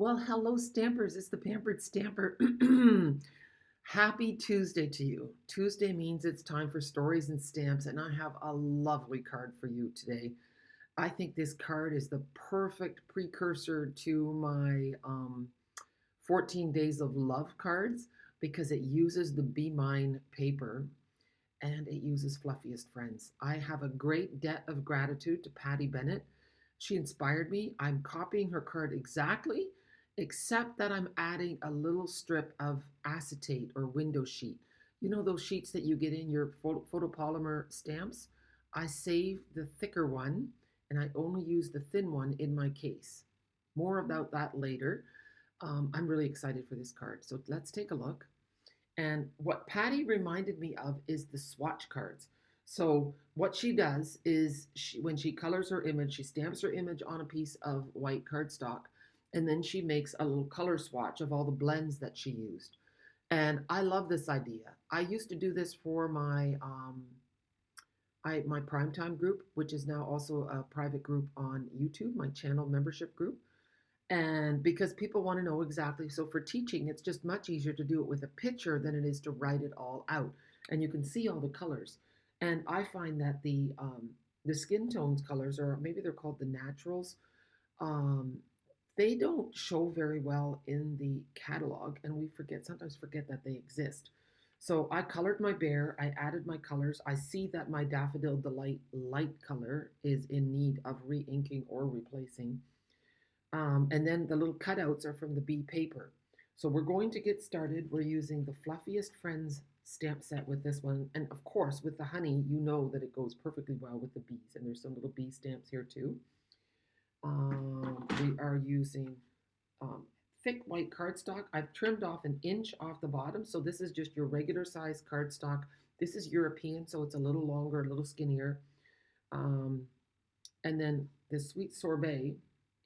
Well, hello, Stampers. It's the Pampered Stamper. Happy Tuesday to you. Tuesday means it's time for stories and stamps, and I have a lovely card for you today. I think this card is the perfect precursor to my 14 Days of Love cards because it uses the Be Mine paper and it uses Fluffiest Friends. I have a great debt of gratitude to Patty Bennett. She inspired me. I'm copying her card exactly, except that I'm adding a little strip of acetate or window sheet. You know those sheets that you get in your photopolymer stamps? I save the thicker one and I only use the thin one in my case. More about that later. I'm really excited for this card. So let's take a look. And what Patty reminded me of is the swatch cards. So what she does is when she colors her image, she stamps her image on a piece of white cardstock, and then she makes a little color swatch of all the blends that she used. And I love this idea. I used to do this for my primetime group, which is now also a private group on YouTube, my channel membership group. And because people want to know exactly, so for teaching, it's just much easier to do it with a picture than it is to write it all out. And you can see all the colors. And I find that the skin tones colors, or maybe they're called the naturals, um, they don't show very well in the catalog, and we sometimes forget that they exist. So I colored my bear, I added my colors. I see that my Daffodil Delight light color is in need of re-inking or replacing. And then the little cutouts are from the bee paper. So we're going to get started. We're using the Fluffiest Friends stamp set with this one. And of course, with the honey, you know that it goes perfectly well with the bees. And there's some little bee stamps here too. We are using thick white cardstock. I've trimmed off an inch off the bottom. So this is just your regular size cardstock. This is European, so it's a little longer, a little skinnier. And then the Sweet Sorbet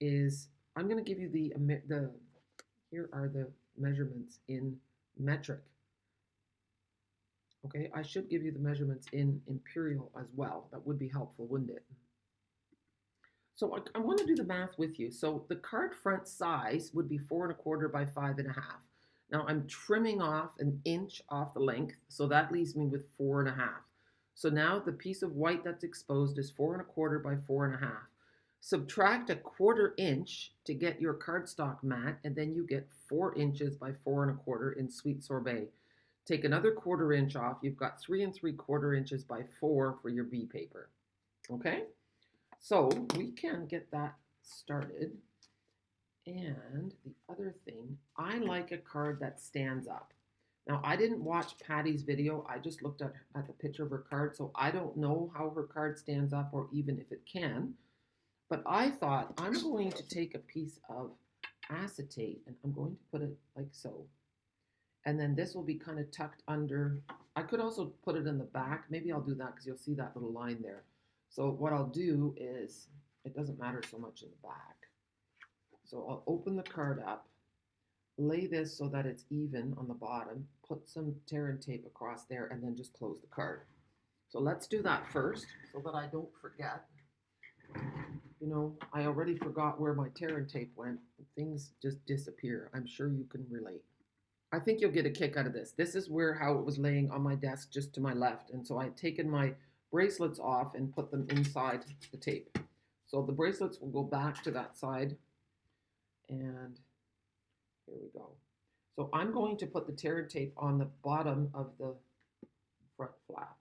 is, I'm going to give you here are the measurements in metric. Okay, I should give you the measurements in imperial as well. That would be helpful, wouldn't it? So I want to do the math with you. So the card front size would be 4 1/4 by 5 1/2. Now I'm trimming off an inch off the length, so that leaves me with 4 1/2. So now the piece of white that's exposed is 4 1/4 by 4 1/2. Subtract a 1/4 inch to get your cardstock mat, and then you get 4 inches by 4 1/4 in Sweet Sorbet. Take another 1/4 inch off. You've got 3 3/4 inches by 4 for your bee paper. Okay, so we can get that started. And the other thing, I like a card that stands up. Now, I didn't watch Patty's video. I just looked at the picture of her card, so I don't know how her card stands up or even if it can. But I thought I'm going to take a piece of acetate and I'm going to put it like so. And then this will be kind of tucked under. I could also put it in the back. Maybe I'll do that because you'll see that little line there. So what I'll do is, it doesn't matter so much in the back. So I'll open the card up, lay this so that it's even on the bottom, put some tear and tape across there, and then just close the card. So let's do that first so that I don't forget. You know, I already forgot where my tear and tape went. Things just disappear. I'm sure you can relate. I think you'll get a kick out of this. This is how it was laying on my desk just to my left. And so I'd taken my bracelets off and put them inside the tape. So the bracelets will go back to that side. And here we go. So I'm going to put the tear and tape on the bottom of the front flap.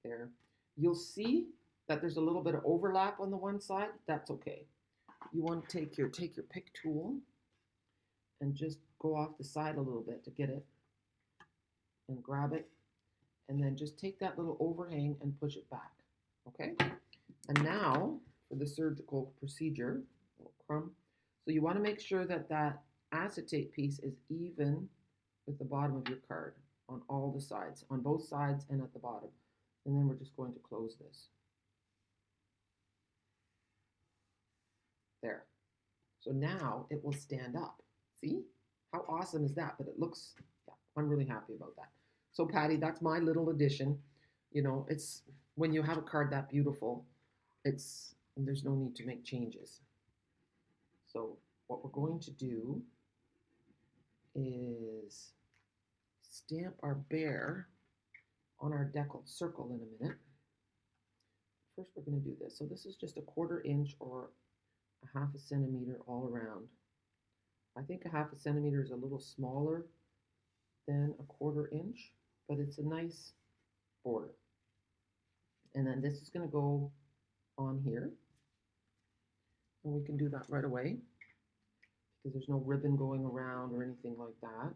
There. You'll see that there's a little bit of overlap on the one side. That's okay. You want to take your pick tool and just go off the side a little bit to get it and grab it. And then just take that little overhang and push it back. Okay? And now for the surgical procedure, little crumb. So you want to make sure that that acetate piece is even with the bottom of your card on all the sides, on both sides and at the bottom. And then we're just going to close this. There. So now it will stand up. See? How awesome is that? But it looks, yeah, I'm really happy about that. So Patty, that's my little addition. You know, it's when you have a card that beautiful, there's no need to make changes. So what we're going to do is stamp our bear on our deckled circle in a minute. First, we're going to do this. So this is just a 1/4 inch or a 1/2 centimeter all around. I think a 1/2 centimeter is a little smaller than a 1/4 inch, but it's a nice border. And then this is going to go on here. And we can do that right away because there's no ribbon going around or anything like that.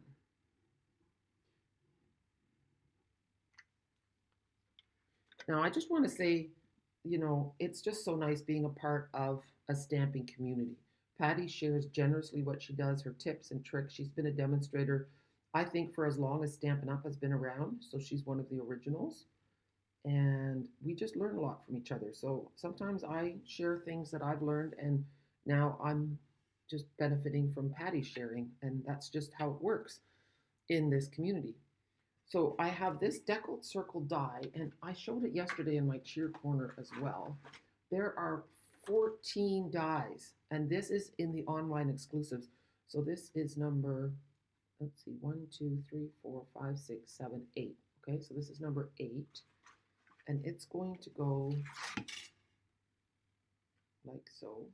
Now, I just want to say, it's just so nice being a part of a stamping community. Patty shares generously what she does, her tips and tricks. She's been a demonstrator, I think, for as long as Stampin' Up! Has been around. So she's one of the originals. And we just learn a lot from each other. So sometimes I share things that I've learned, and now I'm just benefiting from Patty sharing. And that's just how it works in this community. So I have this deckled circle die, and I showed it yesterday in my cheer corner as well. There are 14 dies, and this is in the online exclusives. So this is number, let's see, 1, 2, 3, 4, 5, 6, 7, 8. Okay, so this is number 8, and it's going to go like so.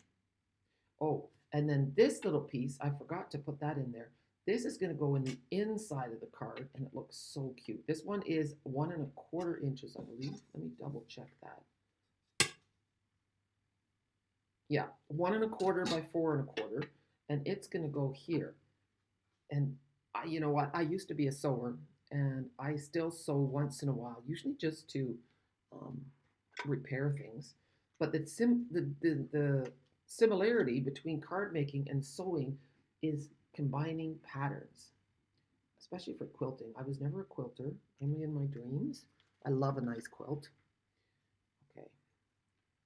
Oh, and then this little piece, I forgot to put that in there. This is going to go in the inside of the card, and it looks so cute. This one is 1 1/4 inches, I believe. Let me double check that. Yeah, 1 1/4 by 4 1/4, and it's going to go here. And you know what? I used to be a sewer, and I still sew once in a while, usually just to repair things. But the similarity between card making and sewing is combining patterns, especially for quilting. I was never a quilter, only in my dreams. I love a nice quilt. Okay.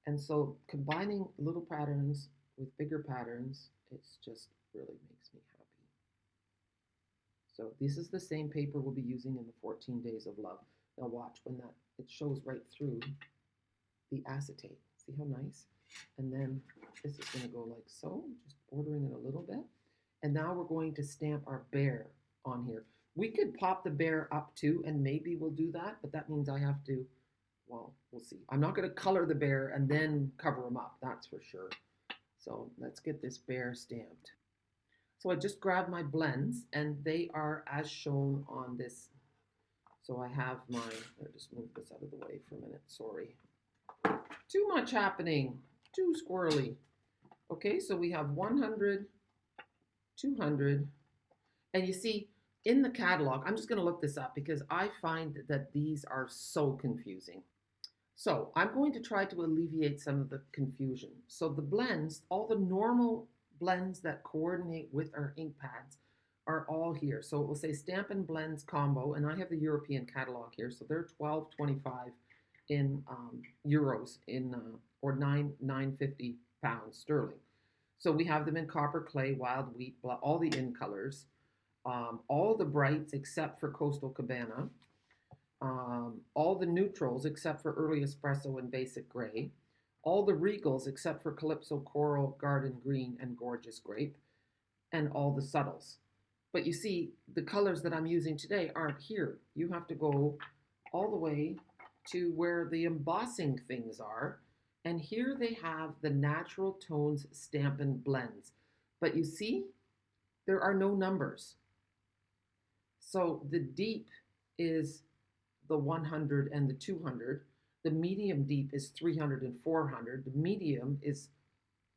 And so combining little patterns with bigger patterns, it's just really makes me happy. So this is the same paper we'll be using in the 14 Days of Love. Now watch when it shows right through the acetate. See how nice? And then this is going to go like so, just bordering it a little bit. And now we're going to stamp our bear on here. We could pop the bear up too, and maybe we'll do that, but that means I have to, well, we'll see. I'm not going to color the bear and then cover him up, that's for sure. So let's get this bear stamped. So I just grabbed my blends, and they are as shown on this. So I have my, I'll just move this out of the way for a minute, sorry. Too much happening, too squirrely. Okay, so we have 100, 200, and you see in the catalog, I'm just going to look this up because I find that these are so confusing. So I'm going to try to alleviate some of the confusion. So the blends, all the normal blends that coordinate with our ink pads are all here. So it will say Stampin' Blends Combo, and I have the European catalog here, so they're $12.25 in euros, or £9.50 sterling. So we have them in copper, clay, wild wheat, all the in colors, all the brights except for Coastal Cabana, all the neutrals except for Early Espresso and Basic Gray, all the regals except for Calypso Coral, Garden Green, and Gorgeous Grape, and all the subtles. But you see, the colors that I'm using today aren't here. You have to go all the way to where the embossing things are. And here they have the Natural Tones Stampin' Blends. But you see, there are no numbers. So the deep is the 100 and the 200. The medium deep is 300 and 400. The medium is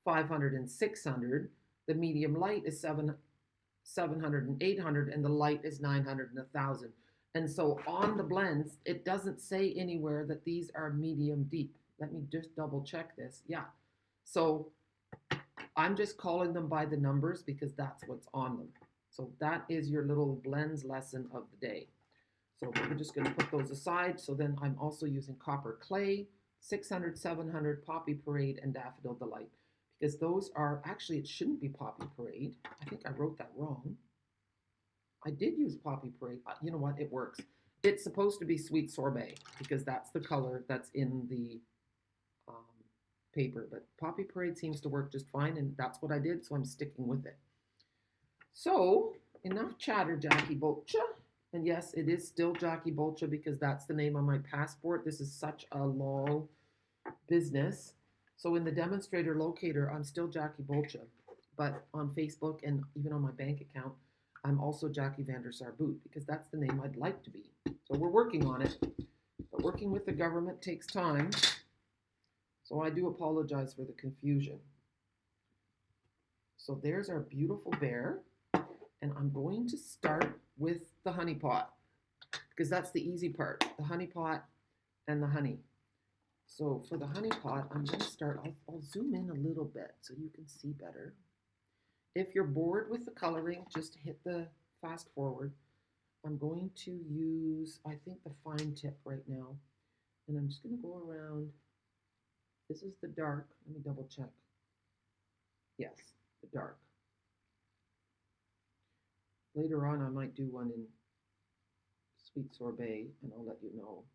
500 and 600. The medium light is 700 and 800. And the light is 900 and 1,000. And so on the blends, it doesn't say anywhere that these are medium deep. Let me just double check this. Yeah. So I'm just calling them by the numbers because that's what's on them. So that is your little blends lesson of the day. So we're just going to put those aside. So then I'm also using Copper Clay, 600, 700, Poppy Parade, and Daffodil Delight. Because those are, actually it shouldn't be Poppy Parade. I think I wrote that wrong. I did use Poppy Parade. You know what? It works. It's supposed to be Sweet Sorbet because that's the color that's in the paper, but Poppy Parade seems to work just fine, and that's what I did, so I'm sticking with it. So, enough chatter, Jackie Bolcha. And yes, it is still Jackie Bolcha because that's the name on my passport. This is such a long business. So in the demonstrator locator, I'm still Jackie Bolcha. But on Facebook and even on my bank account, I'm also Jackie Vandersar Boot because that's the name I'd like to be. So we're working on it. But working with the government takes time. So I do apologize for the confusion. So there's our beautiful bear. And I'm going to start with the honey pot because that's the easy part, the honey pot and the honey. So for the honey pot, I'm going to start, I'll zoom in a little bit so you can see better. If you're bored with the coloring, just hit the fast forward. I'm going to use, I think, the fine tip right now. And I'm just going to go around. This is the dark. Let me double check. Yes, the dark. Later on, I might do one in sweet sorbet, and I'll let you know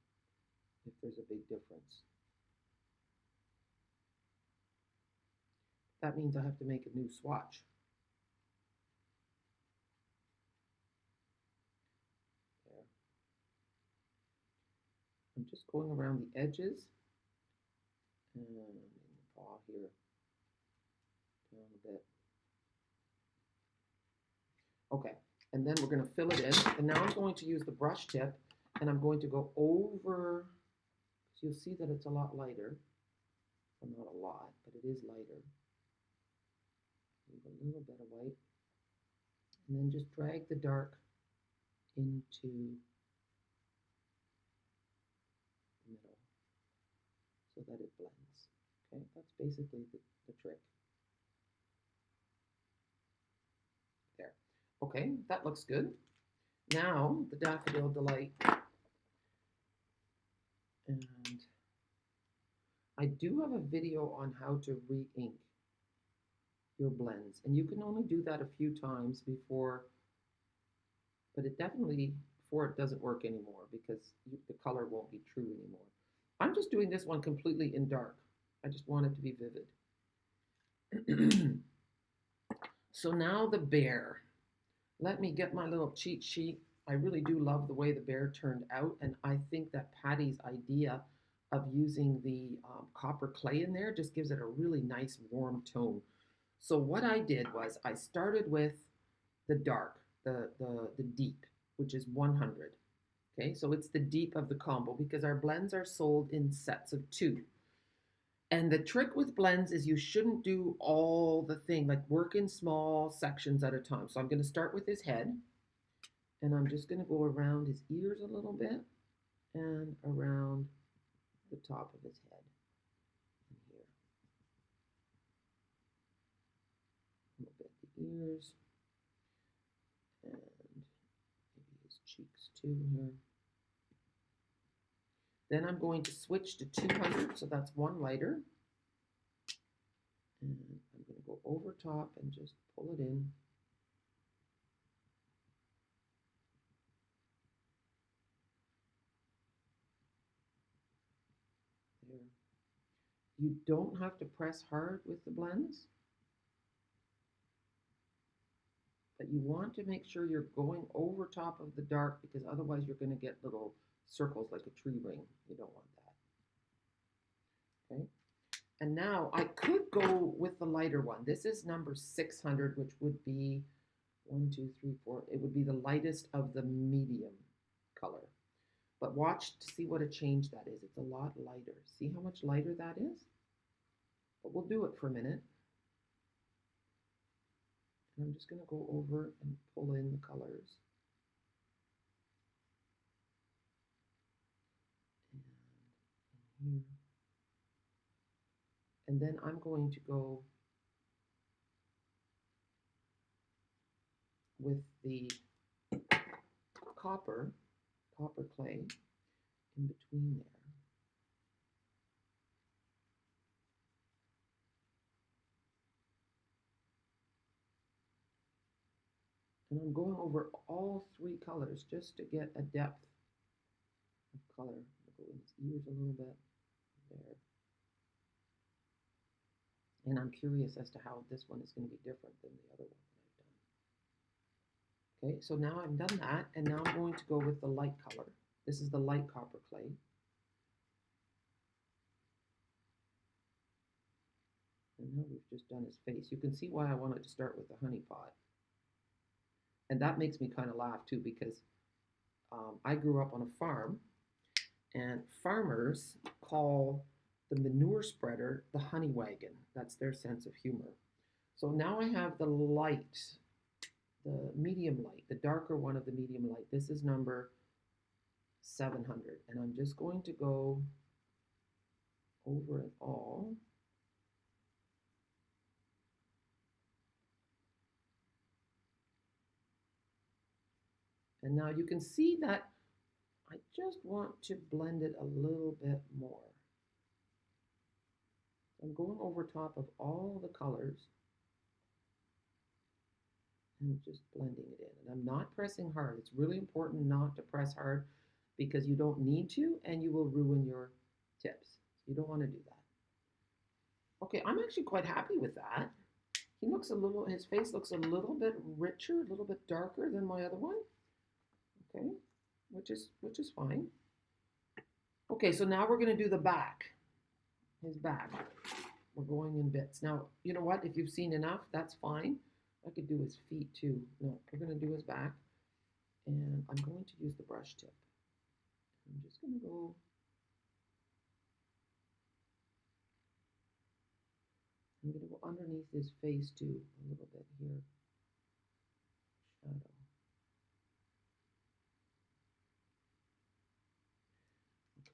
if there's a big difference. That means I have to make a new swatch. There. I'm just going around the edges and in the paw here, down a bit. Okay, and then we're going to fill it in. And now I'm going to use the brush tip, and I'm going to go over, so you'll see that it's a lot lighter. Well, not a lot, but it is lighter. Leave a little bit of white. And then just drag the dark into the middle so that it blends. Okay, that's basically the trick. There. Okay, that looks good. Now, the Daffodil Delight. And I do have a video on how to re-ink your blends. And you can only do that a few times before, but it definitely, before it doesn't work anymore because the color won't be true anymore. I'm just doing this one completely in dark. I just want it to be vivid. So now the bear. Let me get my little cheat sheet. I really do love the way the bear turned out, and I think that Patty's idea of using the copper clay in there just gives it a really nice warm tone. So what I did was I started with the dark, the deep, which is 100. Okay, so it's the deep of the combo because our blends are sold in sets of 2. And the trick with blends is you shouldn't do all the thing, like work in small sections at a time. So I'm going to start with his head, and I'm just going to go around his ears a little bit and around the top of his head and here. A little bit the ears and maybe his cheeks too here. Then I'm going to switch to 200, so that's one lighter. And I'm going to go over top and just pull it in. There. You don't have to press hard with the blends, but you want to make sure you're going over top of the dark because otherwise you're going to get little circles like a tree ring. You don't want that. Okay. And now I could go with the lighter one. This is number 600, which would be 1, 2, 3, 4. It would be the lightest of the medium color. But watch to see what a change that is. It's a lot lighter. See how much lighter that is? But we'll do it for a minute. And I'm just going to go over and pull in the colors. And here. And then I'm going to go with the copper clay in between there. And I'm going over all 3 colors just to get a depth of color. I'll go in his ears a little bit there. And I'm curious as to how this one is going to be different than the other one that I've done. Okay, so now I've done that, and now I'm going to go with the light color. This is the light copper clay. And now we've just done his face. You can see why I wanted to start with the honey pot. And that makes me kind of laugh too, because I grew up on a farm, and farmers call the manure spreader the honey wagon. That's their sense of humor. So now I have the light, the medium light, the darker one of the medium light. This is number 700. And I'm just going to go over it all. And now you can see that I just want to blend it a little bit more. I'm going over top of all the colors and just blending it in. And I'm not pressing hard. It's really important not to press hard because you don't need to and you will ruin your tips. You don't want to do that. Okay, I'm actually quite happy with that. He looks a little, his face looks a little bit richer, a little bit darker than my other one. Okay, which is fine. Okay, so now we're going to do the back. His back. We're going in bits. Now, you know what? If you've seen enough, that's fine. I could do his feet too. No, we're going to do his back. And I'm going to use the brush tip. I'm just going to go. I'm going to go underneath his face too, a little bit here. Shadow.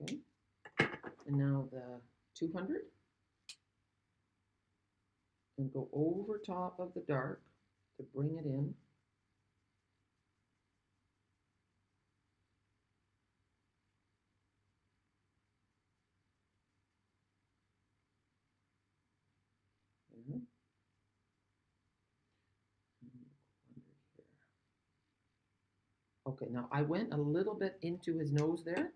Okay. And now the 200. And go over top of the dark to bring it in. There. Okay, now I went a little bit into his nose there.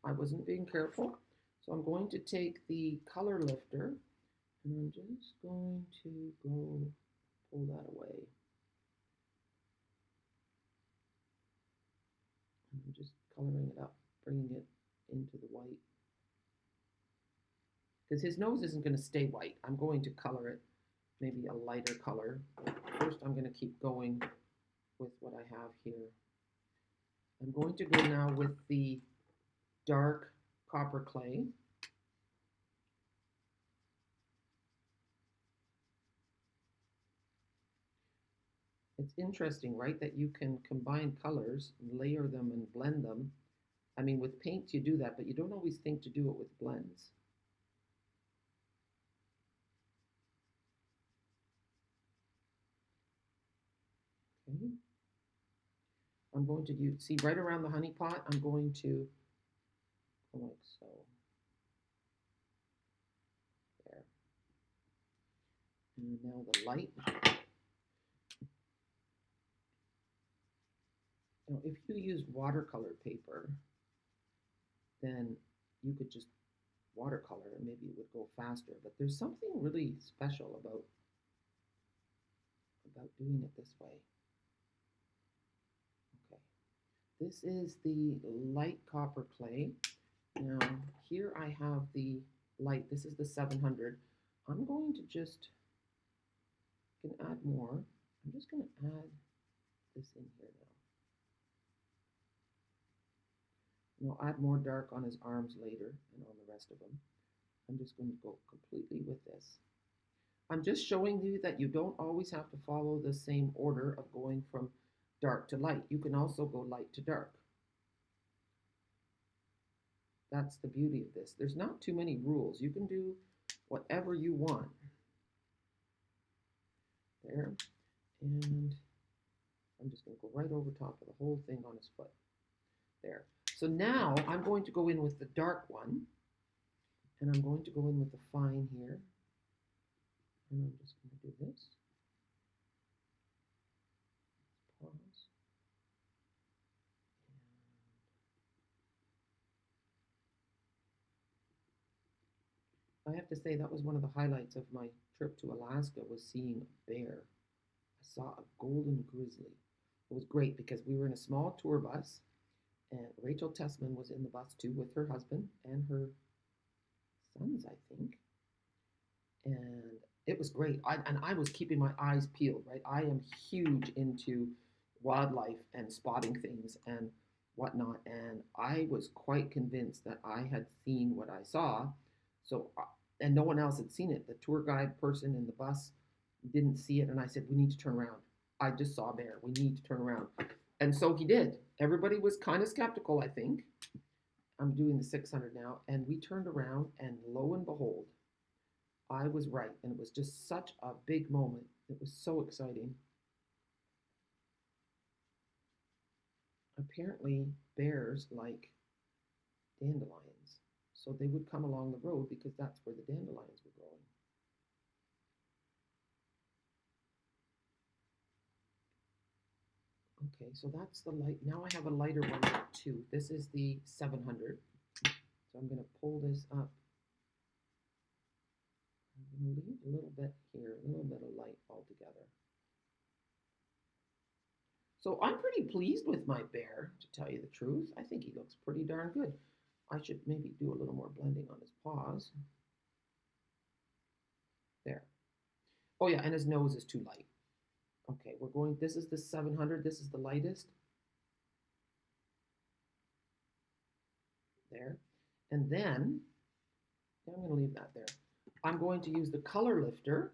I wasn't being careful. So I'm going to take the color lifter and I'm just going to go pull that away. And I'm just coloring it up, bringing it into the white. Because his nose isn't going to stay white. I'm going to color it maybe a lighter color. But first I'm going to keep going with what I have here. I'm going to go now with the dark copper clay. It's interesting, right, that you can combine colors, and layer them and blend them. I mean, with paints you do that, but you don't always think to do it with blends. Okay. I'm going to use, see right around the honey pot, I'm going to go like so. There. And now the light. Now, if you used watercolor paper, then you could just watercolor and maybe it would go faster. But there's something really special about doing it this way. Okay, this is the light copper clay. Now here I have the light. This is the 700. I'm going to just, can add more. I'm just going to add this in here now. And I'll add more dark on his arms later and on the rest of him. I'm just going to go completely with this. I'm just showing you that you don't always have to follow the same order of going from dark to light. You can also go light to dark. That's the beauty of this. There's not too many rules. You can do whatever you want. There. And I'm just going to go right over top of the whole thing on his foot. There. So now I'm going to go in with the dark one. And I'm going to go in with the fine here. And I'm just going to do this. Pause. I have to say that was one of the highlights of my trip to Alaska was seeing a bear. I saw a golden grizzly. It was great because we were in a small tour bus, and Rachel Tessman was in the bus too with her husband and her sons, I think. And it was great. And I was keeping my eyes peeled, right? I am huge into wildlife and spotting things and whatnot. And I was quite convinced that I had seen what I saw. So, and no one else had seen it. The tour guide person in the bus didn't see it. And I said, we need to turn around. I just saw a bear. We need to turn around. And so he did. Everybody was kind of skeptical, I think. I'm doing the 600 now. And we turned around, and lo and behold, I was right. And it was just such a big moment. It was so exciting. Apparently, bears like dandelions. So they would come along the road because that's where the dandelions were growing. Okay, so that's the light. Now I have a lighter one too. This is the 700. So I'm going to pull this up. I'm going to leave a little bit here, a little bit of light altogether. So I'm pretty pleased with my bear, to tell you the truth. I think he looks pretty darn good. I should maybe do a little more blending on his paws. There. Oh yeah, and his nose is too light. Okay, we're going, this is the 700, this is the lightest. There. And then, I'm going to leave that there. I'm going to use the color lifter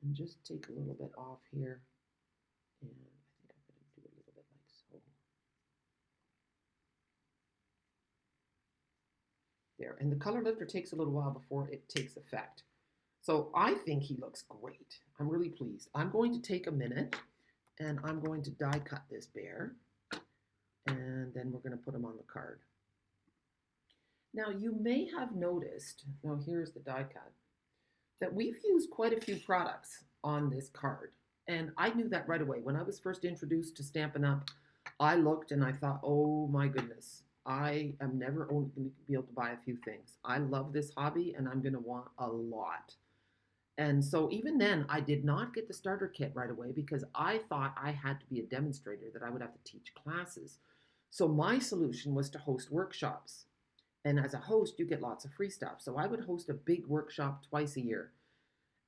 and just take a little bit off here. And I think I'm going to do a little bit like so. There. And the color lifter takes a little while before it takes effect. So I think he looks great. I'm really pleased. I'm going to take a minute and I'm going to die cut this bear. And then we're going to put him on the card. Now you may have noticed, now here's the die cut, that we've used quite a few products on this card. And I knew that right away. When I was first introduced to Stampin' Up, I looked and I thought, oh my goodness, I am never only going to be able to buy a few things. I love this hobby and I'm going to want a lot. And so even then, I did not get the starter kit right away because I thought I had to be a demonstrator, that I would have to teach classes. So my solution was to host workshops. And as a host, you get lots of free stuff. So I would host a big workshop twice a year.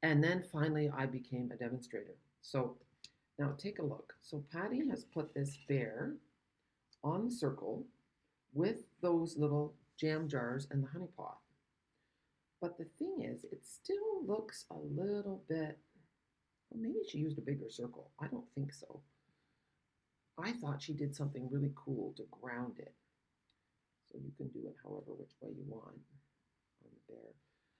And then finally, I became a demonstrator. So now take a look. So Patty has put this bear on the circle with those little jam jars and the honey pot. But the thing is, it still looks a little bit, well, maybe she used a bigger circle. I don't think so. I thought she did something really cool to ground it. So you can do it however which way you want on the bear.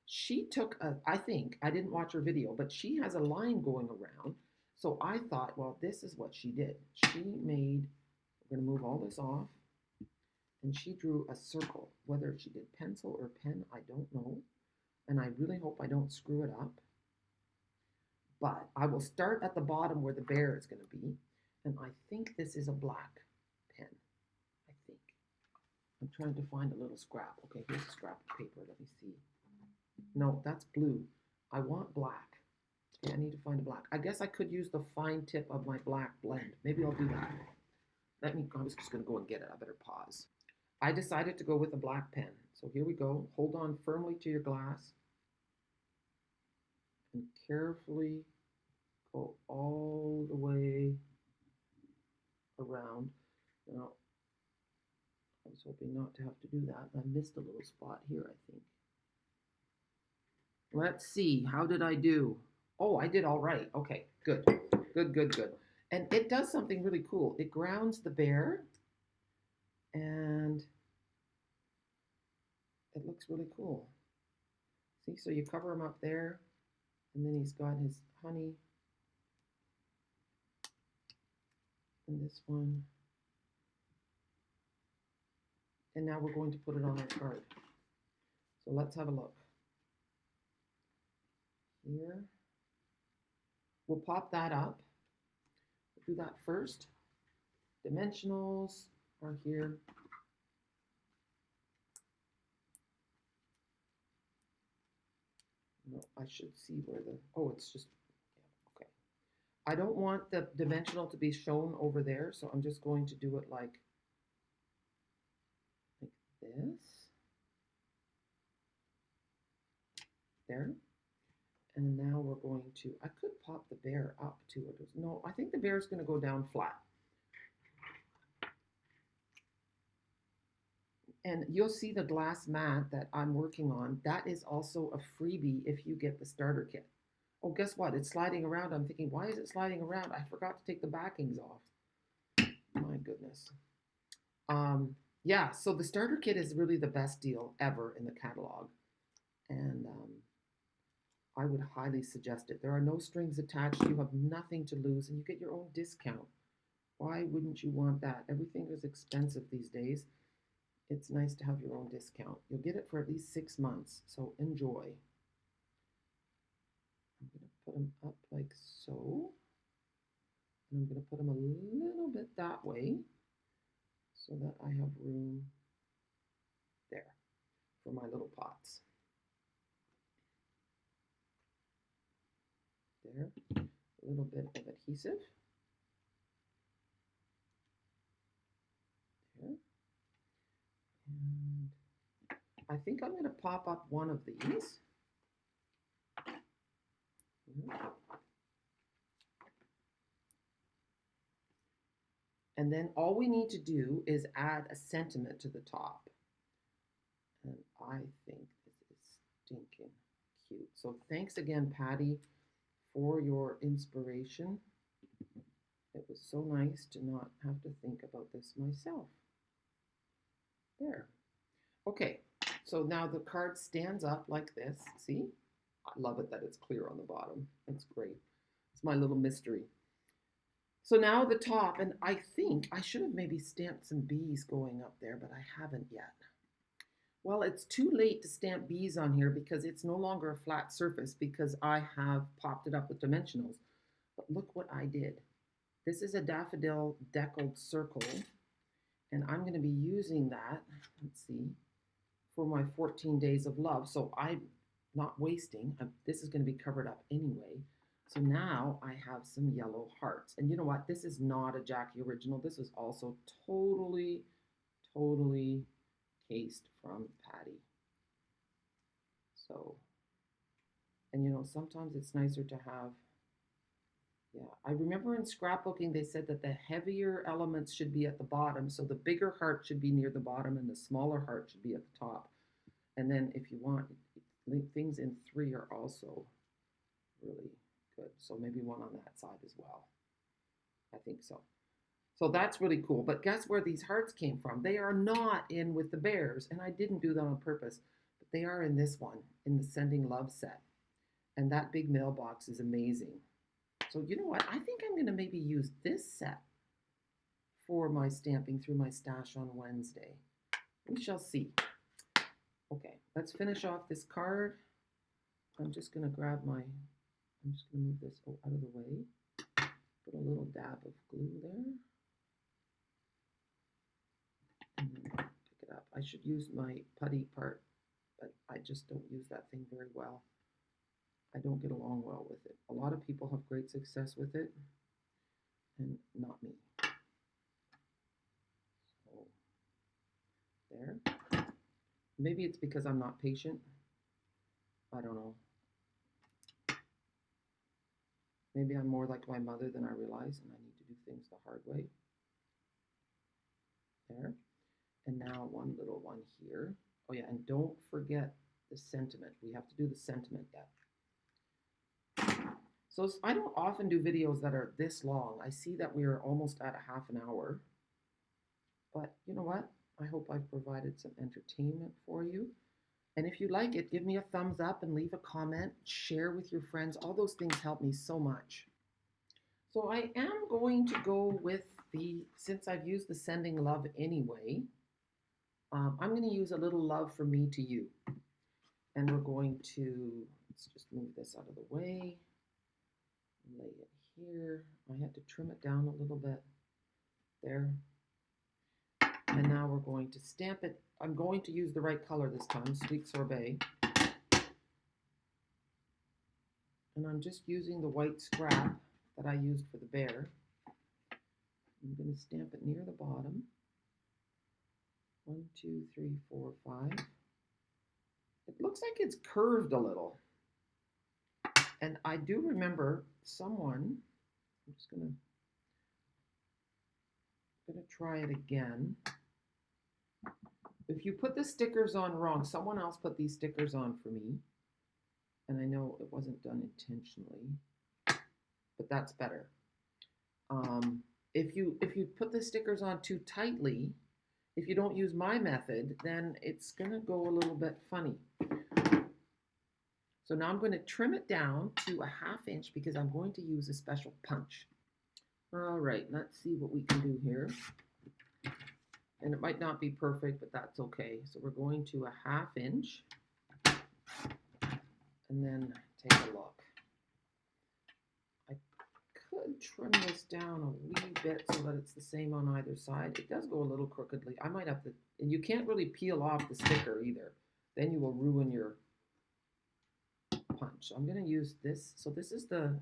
She took I think, I didn't watch her video, but she has a line going around. So I thought, well, this is what she did. She made, we're going to move all this off, and she drew a circle. Whether she did pencil or pen, I don't know. And I really hope I don't screw it up. But I will start at the bottom where the bear is going to be. And I think this is a black pen. I think. I'm trying to find a little scrap. Okay, here's a scrap of paper. Let me see. No, that's blue. I want black. Okay, I need to find a black. I guess I could use the fine tip of my black blend. Maybe I'll do that. I was just going to go and get it. I better pause. I decided to go with a black pen. So here we go. Hold on firmly to your glass. And carefully go all the way around. Now, I was hoping not to have to do that. I missed a little spot here, I think. Let's see. How did I do? Oh, I did all right. Okay, good. Good, good, good. And it does something really cool. It grounds the bear, and it looks really cool. See, so you cover him up there, and then he's got his honey. And this one. And now we're going to put it on our card. So let's have a look. Here. We'll pop that up. We'll do that first. Dimensionals are here. No, I should see where the, oh, it's just, yeah, okay. I don't want the dimensional to be shown over there, so I'm just going to do it like this. There. And now we're going to, I could pop the bear up too. No, I think the bear is going to go down flat. And you'll see the glass mat that I'm working on. That is also a freebie if you get the starter kit. Oh, guess what? It's sliding around. I'm thinking, why is it sliding around? I forgot to take the backings off. My goodness. Yeah, so the starter kit is really the best deal ever in the catalog. And I would highly suggest it. There are no strings attached. You have nothing to lose, and you get your own discount. Why wouldn't you want that? Everything is expensive these days. It's nice to have your own discount. You'll get it for at least 6 months, so enjoy. I'm going to put them up like so. And I'm going to put them a little bit that way so that I have room there for my little pots. There, a little bit of adhesive. There. And I think I'm going to pop up one of these. And then all we need to do is add a sentiment to the top. And I think this is stinking cute. So thanks again, Patty, for your inspiration. It was so nice to not have to think about this myself. There. Okay, so now the card stands up like this. See? I love it that it's clear on the bottom. It's great. It's my little mystery. So now the top, and I think I should have maybe stamped some bees going up there, but I haven't yet. Well, it's too late to stamp bees on here because it's no longer a flat surface because I have popped it up with dimensionals. But look what I did. This is a daffodil deckled circle, and I'm going to be using that, let's see, for my 14 days of love. So I'm not wasting. This is going to be covered up anyway. So now I have some yellow hearts. And you know what? This is not a Jackie original. This is also totally cased from Patty. So, and you know, sometimes it's nicer to have, yeah. I remember in scrapbooking, they said that the heavier elements should be at the bottom. So the bigger heart should be near the bottom and the smaller heart should be at the top. And then if you want, things in 3 are also really good. So maybe one on that side as well. I think so. So that's really cool. But guess where these hearts came from? They are not in with the bears. And I didn't do that on purpose. But they are in this one, in the Sending Love set. And that big mailbox is amazing. So you know what? I think I'm going to maybe use this set for my stamping through my stash on Wednesday. We shall see. Okay, let's finish off this card. I'm just going to grab my, I'm just going to move this out of the way. Put a little dab of glue there. And then pick it up. I should use my putty part, but I just don't use that thing very well. I don't get along well with it. A lot of people have great success with it, and not me. So, there. Maybe it's because I'm not patient. I don't know. Maybe I'm more like my mother than I realize, and I need to do things the hard way. There. And now one little one here. Oh yeah, and don't forget the sentiment. We have to do the sentiment yet. So I don't often do videos that are this long. I see that we are almost at a half an hour. But you know what? I hope I've provided some entertainment for you. And if you like it, give me a thumbs up and leave a comment. Share with your friends. All those things help me so much. So I am going to go with the, since I've used the Sending Love anyway, I'm going to use a little love from me to you. And we're going to, let's just move this out of the way. Lay it here. I had to trim it down a little bit there. And now we're going to stamp it. I'm going to use the right color this time, Sweet Sorbet. And I'm just using the white scrap that I used for the bear. I'm going to stamp it near the bottom. 1, 2, 3, 4, 5. It looks like it's curved a little. And I do remember someone, I'm just going to try it again. If you put the stickers on wrong, someone else put these stickers on for me. And I know it wasn't done intentionally, but that's better. If you put the stickers on too tightly, if you don't use my method, then it's going to go a little bit funny. So now I'm going to trim it down to a 1/2 inch because I'm going to use a special punch. All right, let's see what we can do here. And it might not be perfect, but that's okay. So we're going to a 1/2 inch. And then take a look. I could trim this down a wee bit so that it's the same on either side. It does go a little crookedly. I might have to, and you can't really peel off the sticker either. Then you will ruin your punch. I'm going to use this. So this is the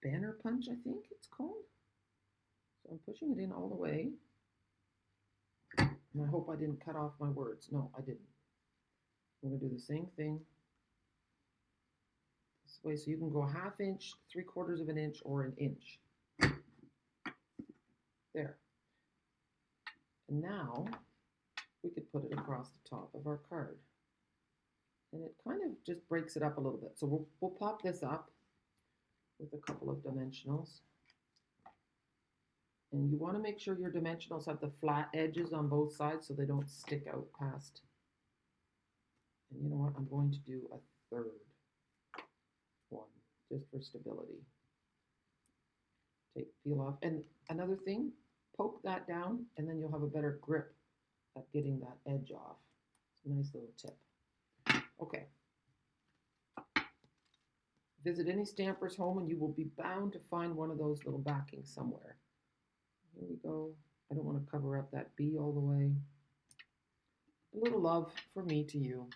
banner punch, I think it's called. So I'm pushing it in all the way. And I hope I didn't cut off my words. No, I didn't. I'm going to do the same thing this way. So you can go a 1/2 inch, 3/4 of an inch, or an inch. There. And now we could put it across the top of our card. And it kind of just breaks it up a little bit. So we'll pop this up with a couple of dimensionals. And you want to make sure your dimensionals have the flat edges on both sides so they don't stick out past. And you know what? I'm going to do a 3rd one just for stability. Peel off. And another thing, poke that down and then you'll have a better grip at getting that edge off. It's a nice little tip. Okay. Visit any stamper's home and you will be bound to find one of those little backings somewhere. Here we go. I don't want to cover up that B all the way. A little love from me to you.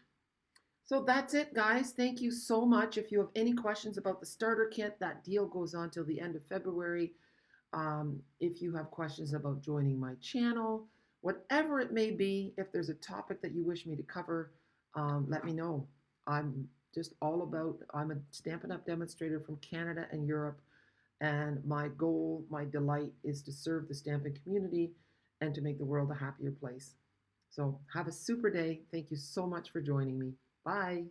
So that's it, guys. Thank you so much. If you have any questions about the starter kit, that deal goes on till the end of February. If you have questions about joining my channel, whatever it may be, if there's a topic that you wish me to cover, let me know. I'm just all about, I'm a Stampin' Up! Demonstrator from Canada and Europe. And my goal, my delight is to serve the stamping community and to make the world a happier place. So have a super day. Thank you so much for joining me. Bye.